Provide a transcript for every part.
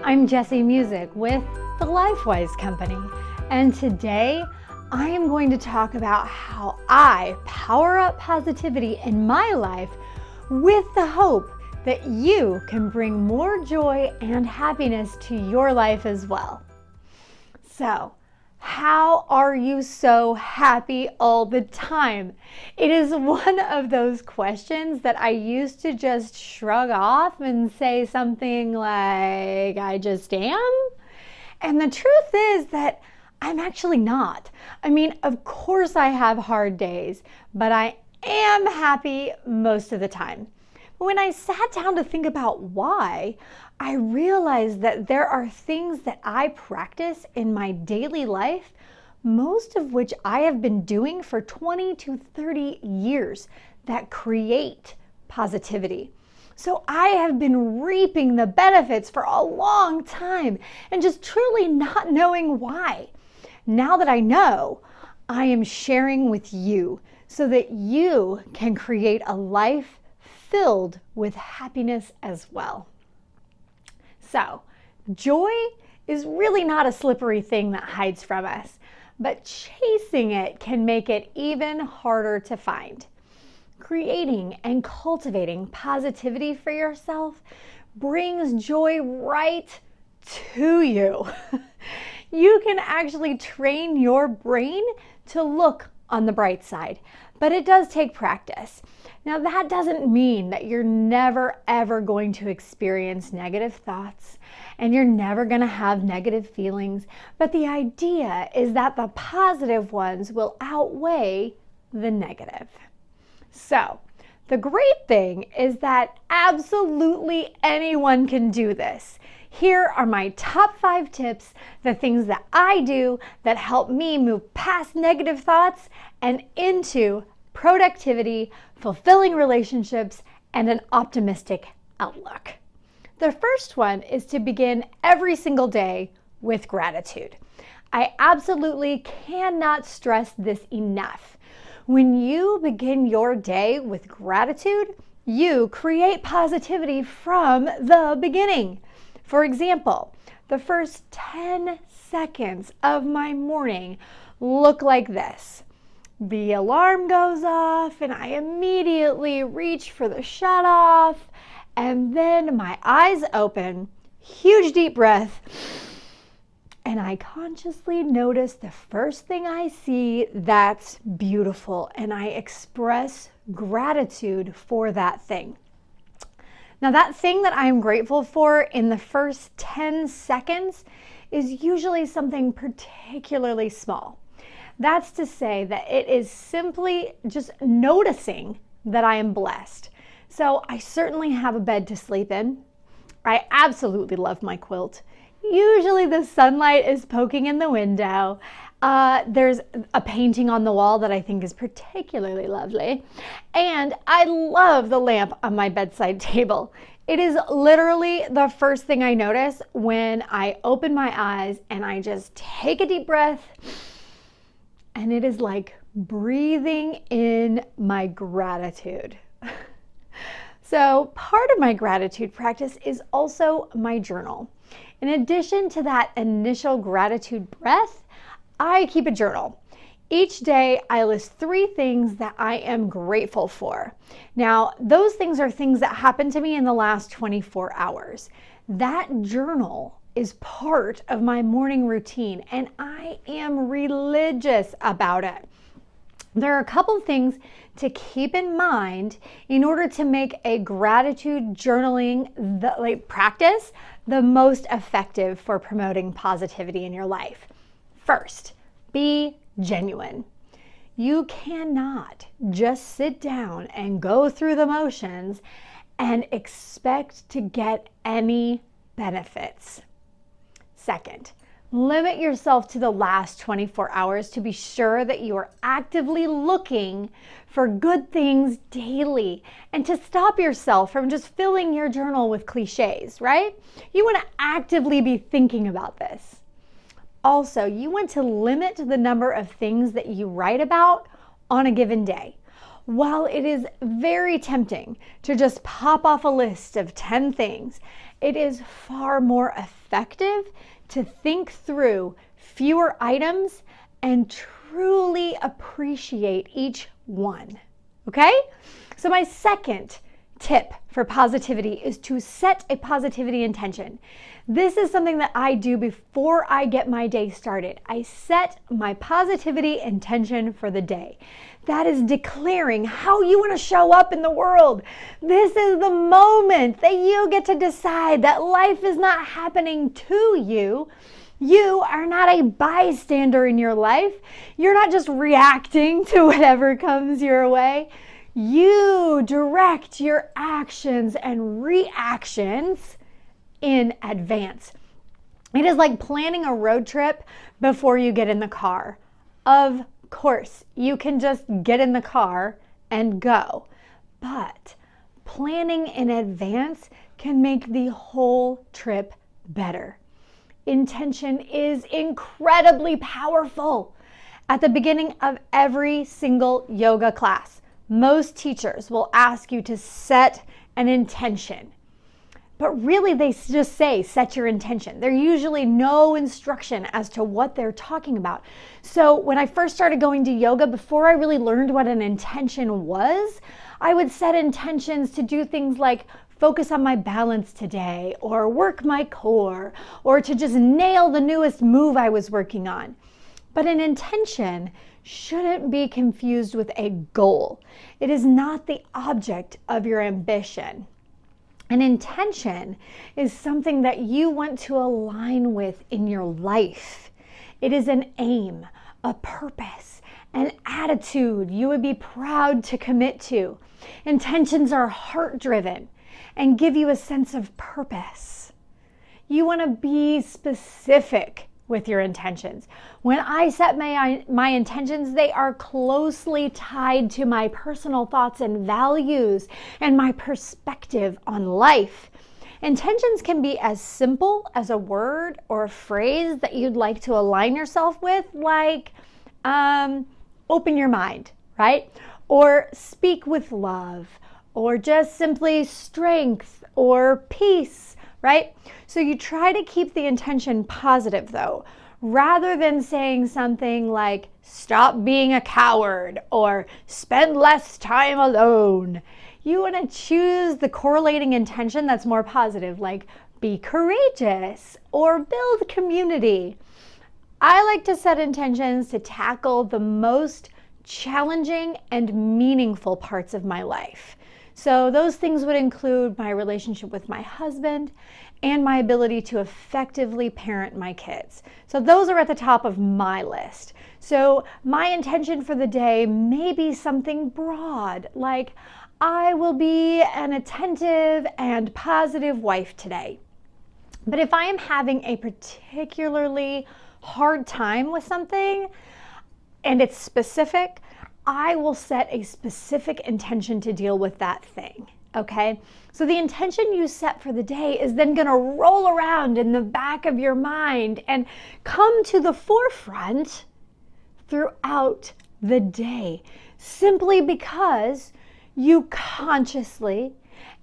I'm Jessie Music with the LifeWise Company, and today I am going to talk about how I power up positivity in my life with the hope that you can bring more joy and happiness to your life as well. So, how are you so happy all the time? It is one of those questions that I used to just shrug off and say something like, I just am. And the truth is that I'm actually not. I mean, of course I have hard days, but I am happy most of the time. When I sat down to think about why, I realized that there are things that I practice in my daily life, most of which I have been doing for 20 to 30 years, that create positivity. So I have been reaping the benefits for a long time and just truly not knowing why. Now that I know, I am sharing with you so that you can create a life filled with happiness as well. So, joy is really not a slippery thing that hides from us, but chasing it can make it even harder to find. Creating and cultivating positivity for yourself brings joy right to you. You can actually train your brain to look on the bright side, but it does take practice. Now, that doesn't mean that you're never ever going to experience negative thoughts and you're never going to have negative feelings, but the idea is that the positive ones will outweigh the negative. So, the great thing is that absolutely anyone can do this. Here are my top 5 tips, the things that I do that help me move past negative thoughts and into productivity, fulfilling relationships, and an optimistic outlook. The first one is to begin every single day with gratitude. I absolutely cannot stress this enough. When you begin your day with gratitude, you create positivity from the beginning. For example, the first 10 seconds of my morning look like this. The alarm goes off and I immediately reach for the shut off, and then my eyes open, huge deep breath, and I consciously notice the first thing I see that's beautiful, and I express gratitude for that thing. Now, that thing that I'm grateful for in the first 10 seconds is usually something particularly small. That's to say that it is simply just noticing that I am blessed. So I certainly have a bed to sleep in. I absolutely love my quilt. Usually the sunlight is poking in the window. There's a painting on the wall that I think is particularly lovely. And I love the lamp on my bedside table. It is literally the first thing I notice when I open my eyes and I just take a deep breath. And it is like breathing in my gratitude. So part of my gratitude practice is also my journal. In addition to that initial gratitude breath, I keep a journal. Each day I list 3 things that I am grateful for. Now, those things are things that happened to me in the last 24 hours. That journal is part of my morning routine, and I am religious about it. There are a couple things to keep in mind in order to make a gratitude journaling practice the most effective for promoting positivity in your life. First, be genuine. You cannot just sit down and go through the motions and expect to get any benefits. Second, limit yourself to the last 24 hours to be sure that you are actively looking for good things daily and to stop yourself from just filling your journal with cliches, right? You want to actively be thinking about this. Also, you want to limit the number of things that you write about on a given day. While it is very tempting to just pop off a list of 10 things, it is far more effective to think through fewer items and truly appreciate each one. Okay? So my second tip for positivity is to set a positivity intention. This is something that I do before I get my day started. I set my positivity intention for the day. That is declaring how you want to show up in the world. This is the moment that you get to decide that life is not happening to you. You are not a bystander in your life. You're not just reacting to whatever comes your way. You direct your actions and reactions in advance. It is like planning a road trip before you get in the car. Of course, you can just get in the car and go, but planning in advance can make the whole trip better. Intention is incredibly powerful. At the beginning of every single yoga class, most teachers will ask you to set an intention. But really, they just say, set your intention. There's usually no instruction as to what they're talking about. So when I first started going to yoga, before I really learned what an intention was, I would set intentions to do things like focus on my balance today, or work my core, or to just nail the newest move I was working on. But an intention shouldn't be confused with a goal. It is not the object of your ambition. An intention is something that you want to align with in your life. It is an aim, a purpose, an attitude you would be proud to commit to. Intentions are heart-driven and give you a sense of purpose. You want to be specific with your intentions. When I set my intentions, they are closely tied to my personal thoughts and values and my perspective on life. Intentions can be as simple as a word or a phrase that you'd like to align yourself with, like open your mind, right? Or speak with love, or just simply strength or peace, right? So you try to keep the intention positive though, rather than saying something like stop being a coward or spend less time alone. You want to choose the correlating intention that's more positive, like be courageous or build community. I like to set intentions to tackle the most challenging and meaningful parts of my life. So those things would include my relationship with my husband and my ability to effectively parent my kids. So those are at the top of my list. So my intention for the day may be something broad, like I will be an attentive and positive wife today. But if I am having a particularly hard time with something and it's specific, I will set a specific intention to deal with that thing, okay? So the intention you set for the day is then gonna roll around in the back of your mind and come to the forefront throughout the day, simply because you consciously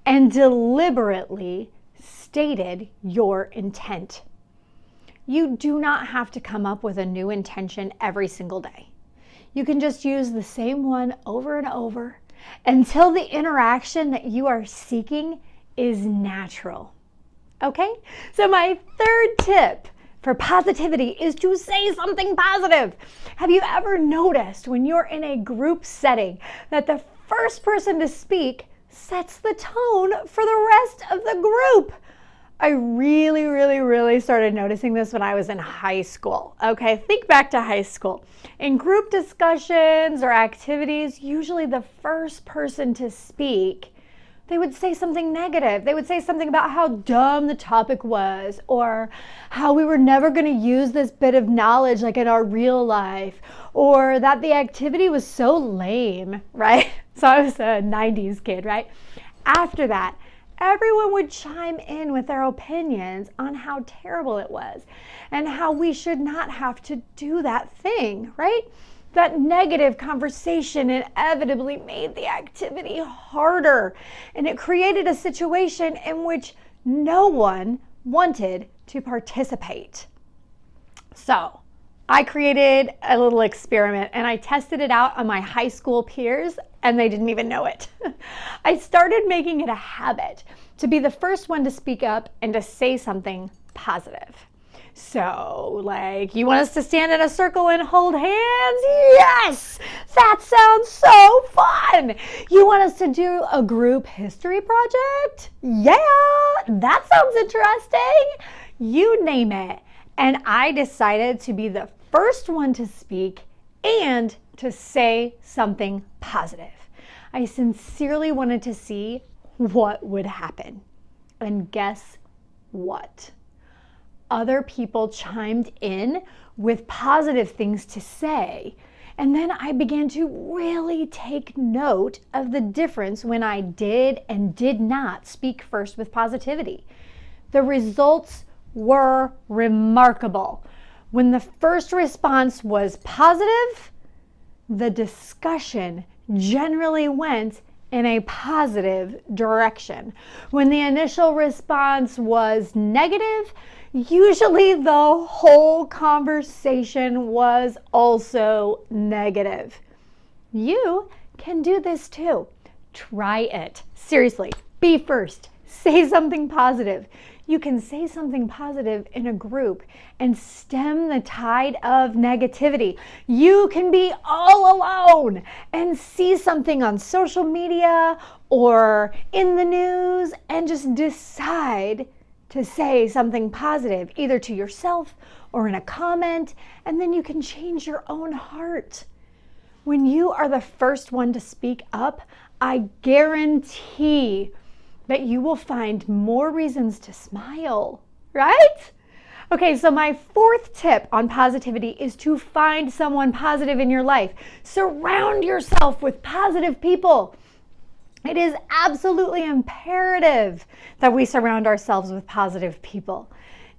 and deliberately stated your intent. You do not have to come up with a new intention every single day. You can just use the same one over and over until the interaction that you are seeking is natural. Okay? So my third tip for positivity is to say something positive. Have you ever noticed when you're in a group setting that the first person to speak sets the tone for the rest of the group? I really started noticing this when I was in high school. Okay, think back to high school. In group discussions or activities, usually the first person to speak, they would say something negative. They would say something about how dumb the topic was, or how we were never going to use this bit of knowledge like in our real life, or that the activity was so lame, right? So I was a 90s kid, right? After that, everyone would chime in with their opinions on how terrible it was and how we should not have to do that thing, right? That negative conversation inevitably made the activity harder, and it created a situation in which no one wanted to participate. So I created a little experiment and I tested it out on my high school peers, and they didn't even know it. I started making it a habit to be the first one to speak up and to say something positive. So, like, you want us to stand in a circle and hold hands? Yes! That sounds so fun! You want us to do a group history project? Yeah! That sounds interesting! You name it. And I decided to be the first one to speak and to say something positive. I sincerely wanted to see what would happen. And guess what? Other people chimed in with positive things to say. And then I began to really take note of the difference when I did and did not speak first with positivity. The results were remarkable. When the first response was positive, the discussion generally went in a positive direction. When the initial response was negative, usually the whole conversation was also negative. You can do this too. Try it. Seriously, be first. Say something positive. You can say something positive in a group and stem the tide of negativity. You can be all alone and see something on social media or in the news and just decide to say something positive, either to yourself or in a comment, and then you can change your own heart. When you are the first one to speak up, I guarantee that you will find more reasons to smile, right? Okay, so my fourth tip on positivity is to find someone positive in your life. Surround yourself with positive people. It is absolutely imperative that we surround ourselves with positive people.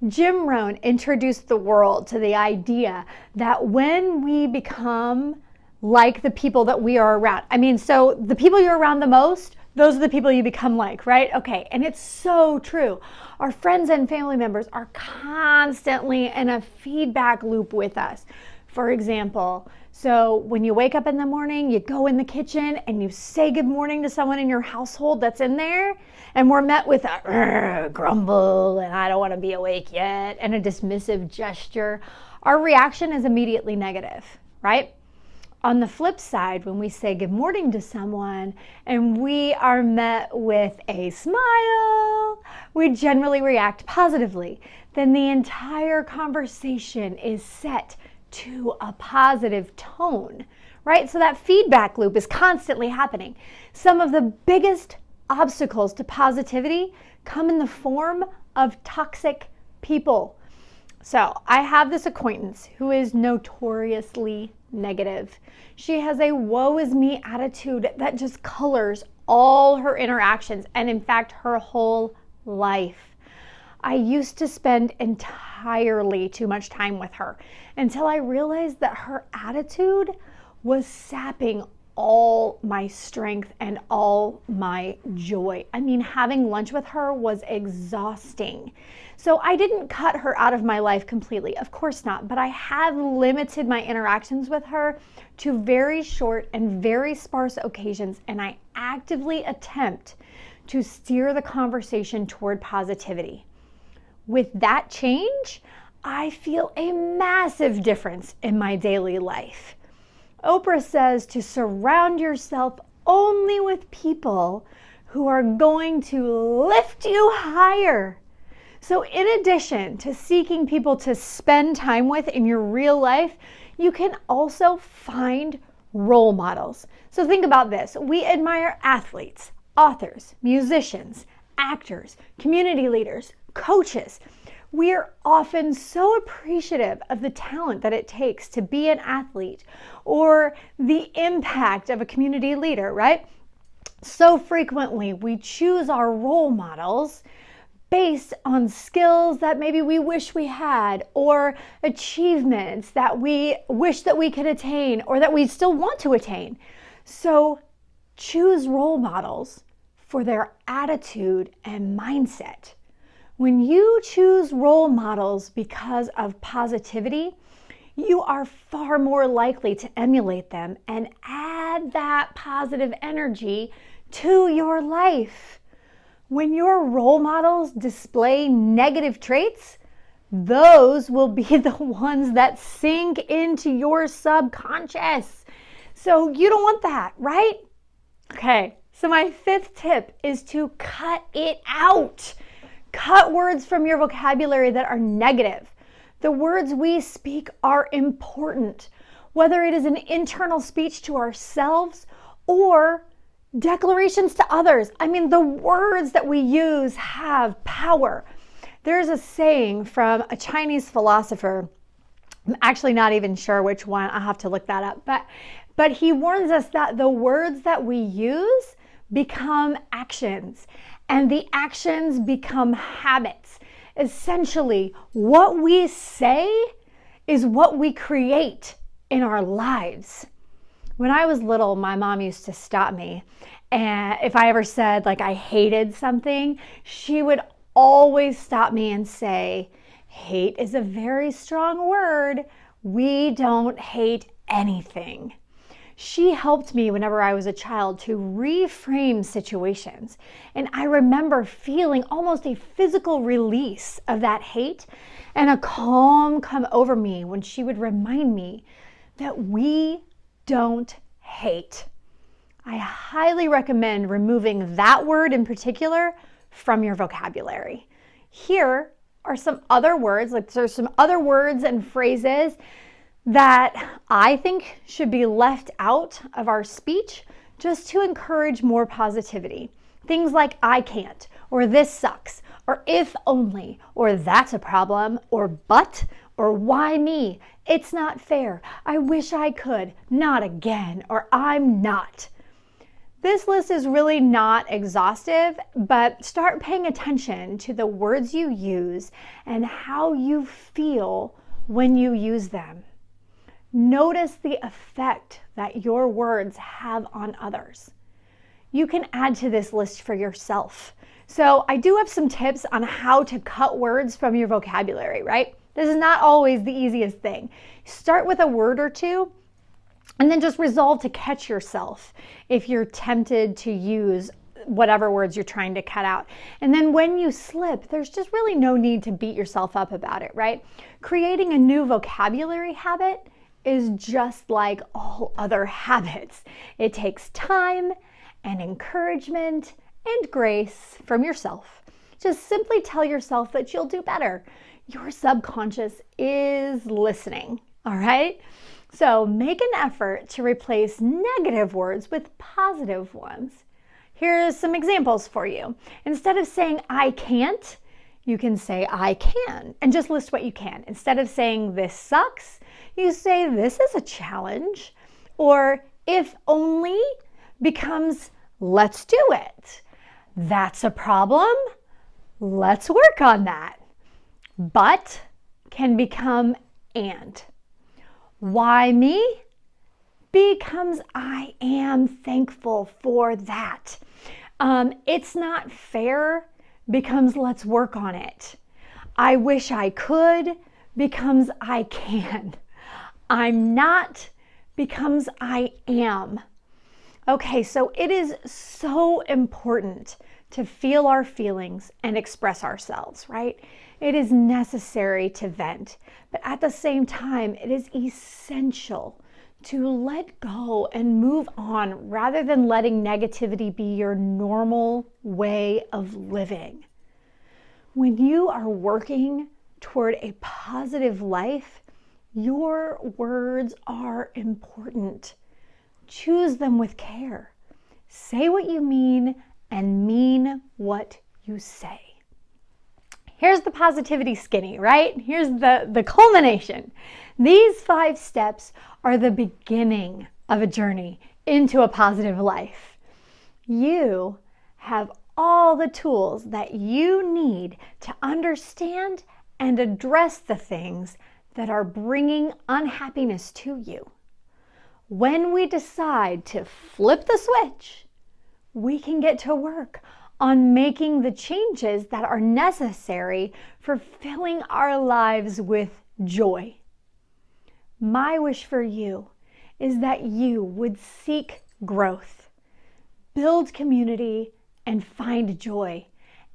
Jim Rohn introduced the world to the idea that when we become like the people that we are around, so the people you're around the most, those are the people you become like, right? Okay, and it's so true. Our friends and family members are constantly in a feedback loop with us. For example, so when you wake up in the morning, you go in the kitchen and you say good morning to someone in your household that's in there, and we're met with a grumble and I don't want to be awake yet and a dismissive gesture. Our reaction is immediately negative, right? On the flip side, when we say good morning to someone and we are met with a smile, we generally react positively. Then the entire conversation is set to a positive tone, right? So that feedback loop is constantly happening. Some of the biggest obstacles to positivity come in the form of toxic people. So I have this acquaintance who is notoriously negative. She has a woe is me attitude that just colors all her interactions and in fact her whole life. I used to spend entirely too much time with her until I realized that her attitude was sapping all my strength and all my joy. Having lunch with her was exhausting. So I didn't cut her out of my life completely, of course not, but I have limited my interactions with her to very short and very sparse occasions, and I actively attempt to steer the conversation toward positivity. With that change, I feel a massive difference in my daily life. Oprah says to surround yourself only with people who are going to lift you higher. So in addition to seeking people to spend time with in your real life, you can also find role models. So think about this. We admire athletes, authors, musicians, actors, community leaders, coaches. We're often so appreciative of the talent that it takes to be an athlete or the impact of a community leader, right? So frequently we choose our role models based on skills that maybe we wish we had, or achievements that we wish that we could attain, or that we still want to attain. So choose role models for their attitude and mindset. When you choose role models because of positivity, you are far more likely to emulate them and add that positive energy to your life. When your role models display negative traits, those will be the ones that sink into your subconscious. So you don't want that, right? Okay, so my 5th tip is to cut it out. Cut words from your vocabulary that are negative. The words we speak are important, whether it is an internal speech to ourselves or declarations to others. I mean, the words that we use have power. There's a saying from a Chinese philosopher. I'm actually not even sure which one. I'll have to look that up. But he warns us that the words that we use become actions, and the actions become habits. Essentially, what we say is what we create in our lives. When I was little, my mom used to stop me, and if I ever said like I hated something, she would always stop me and say, hate is a very strong word. We don't hate anything. She helped me whenever I was a child to reframe situations. And I remember feeling almost a physical release of that hate and a calm come over me when she would remind me that we don't hate. I highly recommend removing that word in particular from your vocabulary. Here are some other words, like there's some other words and phrases that I think should be left out of our speech just to encourage more positivity. Things like I can't, or this sucks, or if only, or that's a problem, or but, or why me? It's not fair. I wish I could. Not again, or I'm not. This list is really not exhaustive, but start paying attention to the words you use and how you feel when you use them. Notice the effect that your words have on others. You can add to this list for yourself. So I do have some tips on how to cut words from your vocabulary, right? This is not always the easiest thing. Start with a word or two, and then just resolve to catch yourself if you're tempted to use whatever words you're trying to cut out. And then when you slip, there's just really no need to beat yourself up about it, right? Creating a new vocabulary habit is just like all other habits. It takes time and encouragement and grace from yourself. Just simply tell yourself that you'll do better. Your subconscious is listening, all right? So make an effort to replace negative words with positive ones. Here's some examples for you. Instead of saying I can't, you can say I can, and just list what you can. Instead of saying this sucks, you say this is a challenge, or if only becomes let's do it. That's a problem. Let's work on that. But can become and. Why me becomes I am thankful for that. It's not fair becomes let's work on it. I wish I could becomes I can. I'm not becomes I am. Okay, so it is so important to feel our feelings and express ourselves, right? It is necessary to vent, but at the same time, it is essential to let go and move on rather than letting negativity be your normal way of living. When you are working toward a positive life, your words are important. Choose them with care. Say what you mean and mean what you say. Here's the positivity skinny, right? Here's the culmination. These 5 steps are the beginning of a journey into a positive life. You have all the tools that you need to understand and address the things that are bringing unhappiness to you. When we decide to flip the switch, we can get to work on making the changes that are necessary for filling our lives with joy. My wish for you is that you would seek growth, build community, and find joy.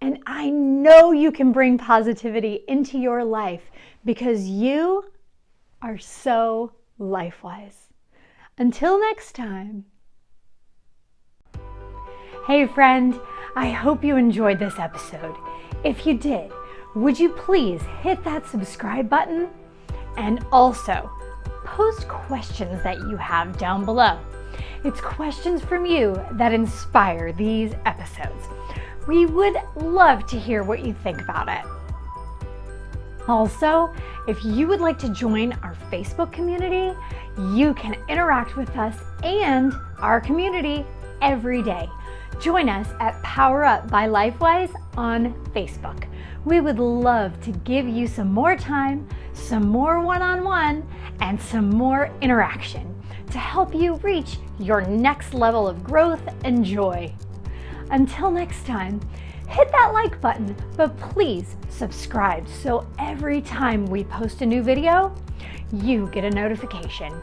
And I know you can bring positivity into your life because you are so LifeWise. Until next time. Hey friend, I hope you enjoyed this episode. If you did, would you please hit that subscribe button and also post questions that you have down below. It's questions from you that inspire these episodes. We would love to hear what you think about it. Also, if you would like to join our Facebook community, you can interact with us and our community every day. Join us at PowerUp by LifeWise on Facebook. We would love to give you some more time, some more one-on-one, and some more interaction to help you reach your next level of growth and joy. Until next time, hit that like button, but please subscribe so every time we post a new video, you get a notification.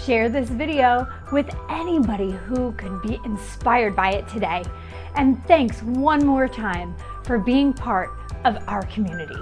Share this video with anybody who could be inspired by it today. And thanks one more time for being part of our community.